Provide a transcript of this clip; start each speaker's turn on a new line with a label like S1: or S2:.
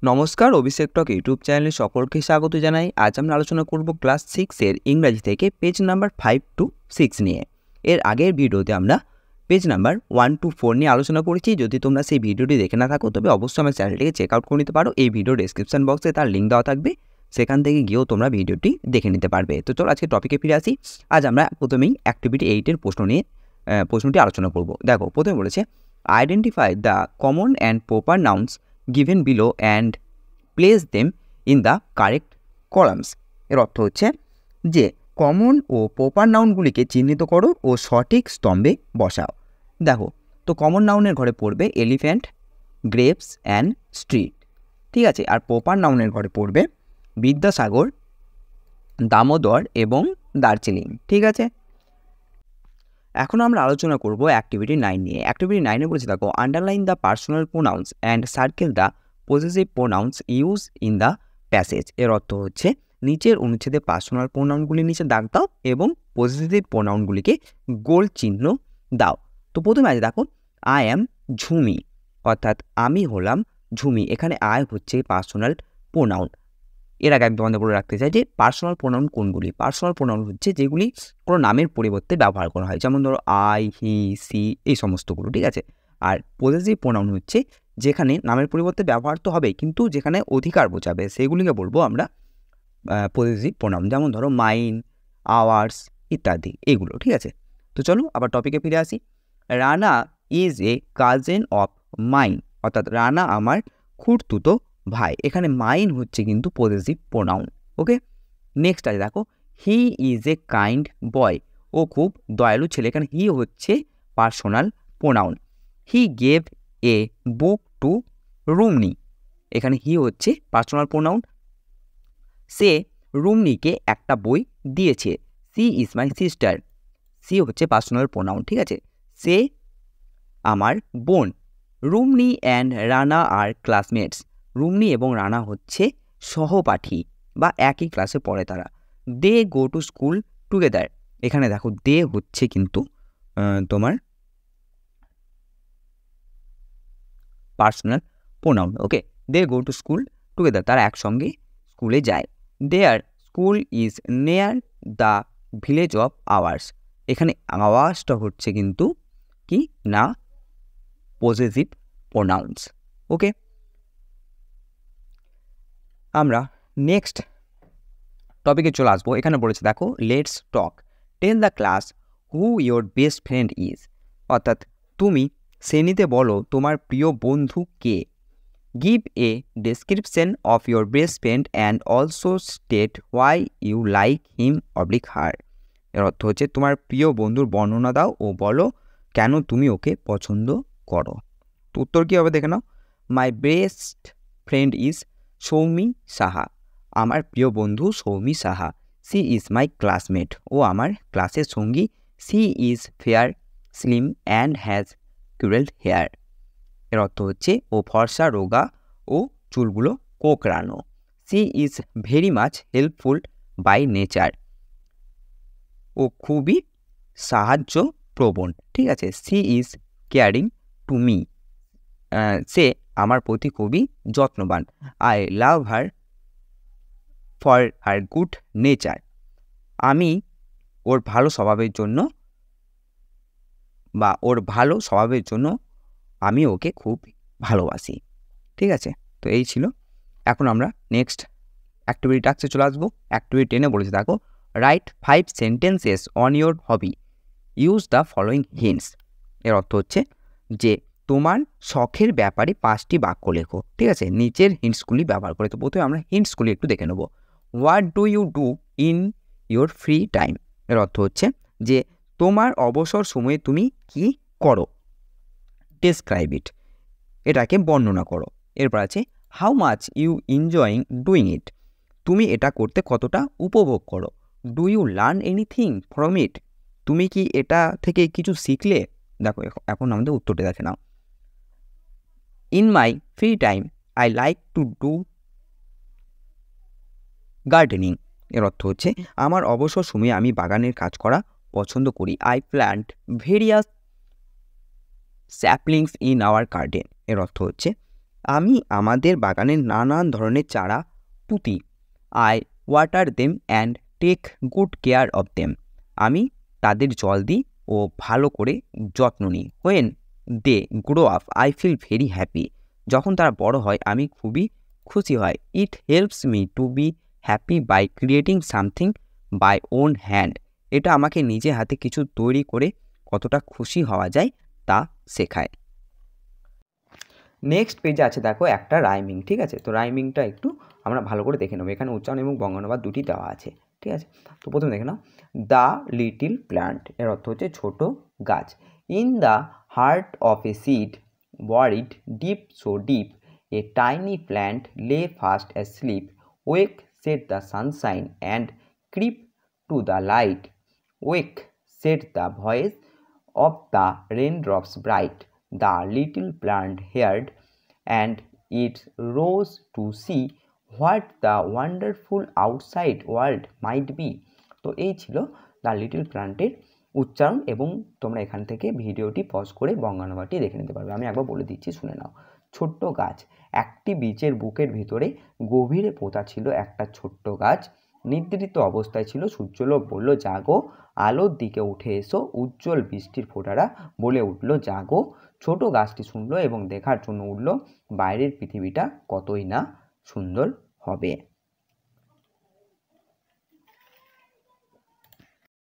S1: নমস্কার, অভিষেক টক ইউটিউব চ্যানেলে সকলকে স্বাগত জানাই। আজ আমরা আলোচনা করব ক্লাস 6 এর ইংরাজি থেকে পেজ নাম্বার 5 to 6 নিয়ে। এর আগের ভিডিওতে আমরা পেজ নাম্বার 1 to 4 নিয়ে আলোচনা করেছি। যদি তোমরা সেই ভিডিওটি দেখে না থাকো তবে অবশ্যই আমার চ্যানেলটিকে চেক আউট করে নিতে পারো। এই ভিডিও ডেসক্রিপশন বক্সে তার লিঙ্ক দেওয়া থাকবে, সেখান থেকে গিয়েও তোমরা ভিডিওটি দেখে নিতে পারবে। তো চলো আজকে টপিকে ফিরে আসি। আজ আমরা প্রথমেই অ্যাক্টিভিটি 8 এর প্রশ্নটি আলোচনা করব। দেখো, প্রথমে বলেছে identify the common and proper nouns given below and place them in the correct columns. এর অর্থ হচ্ছে যে কমন ও প্রপার নাউনগুলিকে চিহ্নিত করো ও সঠিক স্তম্ভে বসাও। দেখো, তো কমন নাউনের ঘরে পড়বে এলিফ্যান্ট, গ্রেপস অ্যান্ড স্ট্রিট, ঠিক আছে। আর প্রপার নাউনের ঘরে পড়বে বিদ্যাসাগর, দামোদর এবং দার্জিলিং, ঠিক আছে। এখন আমরা আলোচনা করব অ্যাক্টিভিটি 9 নিয়ে। অ্যাক্টিভিটি 9-এ বলেছে দেখো, underline the personal pronouns and circle the possessive pronounce use in the passage. এর অর্থ হচ্ছে নিচের অনুচ্ছেদে পার্সোনাল প্রোনাউনগুলি নিচে দাগ দাও এবং পজেসিভ প্রোনাউনগুলিকে গোল চিহ্ন দাও। তো প্রথমে আছে দেখো, আই অ্যাম ঝুমি, অর্থাৎ আমি হলাম ঝুমি। এখানে আই হচ্ছে পার্সোনাল প্রোনাউন। এর আগে আমি তোমাদের বলে রাখতে চাই যে পার্সোনাল প্রোনাউন কোনগুলি। পার্সোনাল প্রোনাউন হচ্ছে যেগুলি কোনো নামের পরিবর্তে ব্যবহার করা হয়, যেমন ধরো আই, হি, সি, এই সমস্তগুলো, ঠিক আছে। আর পজেসিভ প্রোনাউন হচ্ছে যেখানে নামের পরিবর্তে ব্যবহার তো হবে কিন্তু যেখানে অধিকার বোঝাবে, সেগুলিকে বলবো আমরা পজেসিভ প্রোনাউন, যেমন ধরো মাইন, আওয়ার্স ইত্যাদি, এগুলো, ঠিক আছে। তো চলো আবার টপিকে ফিরে আসি। Rana is a cousin of mine, অর্থাৎ রানা আমার খুড়তুতো ভাই। এখানে মাইন হচ্ছে কিন্তু পজেসিভ প্রোনাউন, ওকে। নেক্সট আছে দেখো, হি ইজ এ কাইন্ড বয়, ও খুব দয়ালু ছেলে। এখানে হি হচ্ছে personal pronoun. He gave a book to Rumni, এখানে হি হচ্ছে পার্সোনাল প্রোনাউন। সে রুমনিকে একটা বই দিয়েছে। She is my sister, she হচ্ছে পার্সোনাল প্রোনাউন, ঠিক আছে। সে আমার বোন। Rumni and Rana are classmates, Rumni এবং রানা হচ্ছে সহপাঠী বা একই ক্লাসে পড়ে তারা। They go to school together, এখানে দেখো দে হচ্ছে কিন্তু তোমার personal pronoun, okay. They go to school together, তারা একসঙ্গে স্কুলে যায়। Their school is near the village of ours, এখানে আওয়ার্সটা হচ্ছে কিন্তু কি না পজেসিভ প্রোনাউন্স, ওকে। আমরা নেক্সট টপিকে চলে আসবো। এখানে বলেছে দেখো, let's talk, tell the class who your best friend is, অর্থাৎ তুমি শ্রেণীতে বলো তোমার প্রিয় বন্ধু কে। Give a description of your best friend and also state why you like him oblique her. এর অর্থ হচ্ছে তোমার প্রিয় বন্ধুর বর্ণনা দাও ও বলো কেন তুমি ওকে পছন্দ করো। তো উত্তর কী হবে দেখে নাও। My best friend is Soumi Saha, আমার প্রিয় বন্ধু Soumi Saha. She is my classmate, ও আমার ক্লাসের সঙ্গী। She is fair, slim and has curled hair. এর অর্থ হচ্ছে ও ফর্সা, রোগা ও চুলগুলো কোঁকড়ানো। She is very much helpful by nature, ও খুবই সাহায্য প্রবণ, ঠিক আছে। She is caring to me, সে আমার প্রতি খুবই যত্নবান। I love her for her good nature, আমি ওর ভালো স্বভাবের জন্য বা ওর ভালো স্বভাবের জন্য আমি ওকে খুব ভালোবাসি, ঠিক আছে। তো এই ছিল। এখন আমরা নেক্সট অ্যাক্টিভিটি টাস্কে চলে আসবো। অ্যাক্টিভিটি 10-এ বলেছে দেখো, right 5 sentences on your hobby, use the following hints. এর অর্থ হচ্ছে যে তোমার শখের ব্যাপারে 5টি বাক্য লেখো, ঠিক আছে, নিচের হিন্টসগুলি ব্যবহার করে। তো প্রথমে আমরা হিন্টসগুলি একটু দেখে নেব। What do you do in your free time, এর অর্থ হচ্ছে যে তোমার অবসর সময়ে তুমি কি করো। ডেসক্রাইব ইট, এটাকে বর্ণনা করো। এরপর আছে how much you enjoying doing it, তুমি এটা করতে কতটা উপভোগ করো। Do you learn anything from it, তুমি কি এটা থেকে কিছু শিখলে। দেখো এখন আমাদের উত্তরটা দেখে নাও। In my free time I like to do gardening, এর অর্থ হচ্ছে আমার অবসর সময়ে আমি বাগানের কাজ করা পছন্দ করি। I plant various saplings in our garden, এর অর্থ হচ্ছে আমি আমাদের বাগানের নানান ধরনের চারা পুঁতি। I water them and take good care of them. আমি তাদের জল দিই ও ভালো করে যত্ন নিই। When they grow up I feel very happy. যখন তারা বড় হয় আমি খুবই খুশি হয়। It helps me to be happy by creating something by own hand. এটা আমাকে নিজে হাতে কিছু তৈরি করে কতটা খুশি হওয়া যায় তা শেখায়। নেক্সট পেজে আছে দেখো একটা রাইমিং, ঠিক আছে? তো রাইমিংটা একটু আমরা ভালো করে দেখে নেবো। এখানে উচ্চারণ এবং বঙ্গানুবাদ দুটি দেওয়া আছে, ঠিক আছে? তো প্রথমে দেখে নাও, দ্য লিটিল প্ল্যান্ট, এর অর্থ হচ্ছে ছোট গাছ। In the heart of a seed buried deep so deep a tiny plant lay fast asleep wake said the sunshine and creep to the light wake said the voice of the raindrops bright the little plant heard and it rose to see what the wonderful outside world might be। তো এই ছিল the little প্ল্যান্টের উচ্চারণ, এবং তোমরা এখান থেকে ভিডিওটি পজ করে বঙ্গানুবাদটি দেখে নিতে পারবে। আমি একবার বলে দিচ্ছি, শুনে নাও। ছোট্ট গাছ, একটি বীজের বুকের ভিতরে গভীরে পোঁতা ছিল একটা ছোট্ট গাছ। নিদ্রিত অবস্থায় ছিল। সূর্যলোক বলল জাগো, আলোর দিকে উঠে এসো। উজ্জ্বল বৃষ্টির ফোঁটারা বলে উঠল জাগো। ছোট গাছটি শুনল এবং দেখার জন্য উঠল বাইরের পৃথিবীটা কতই না সুন্দর হবে।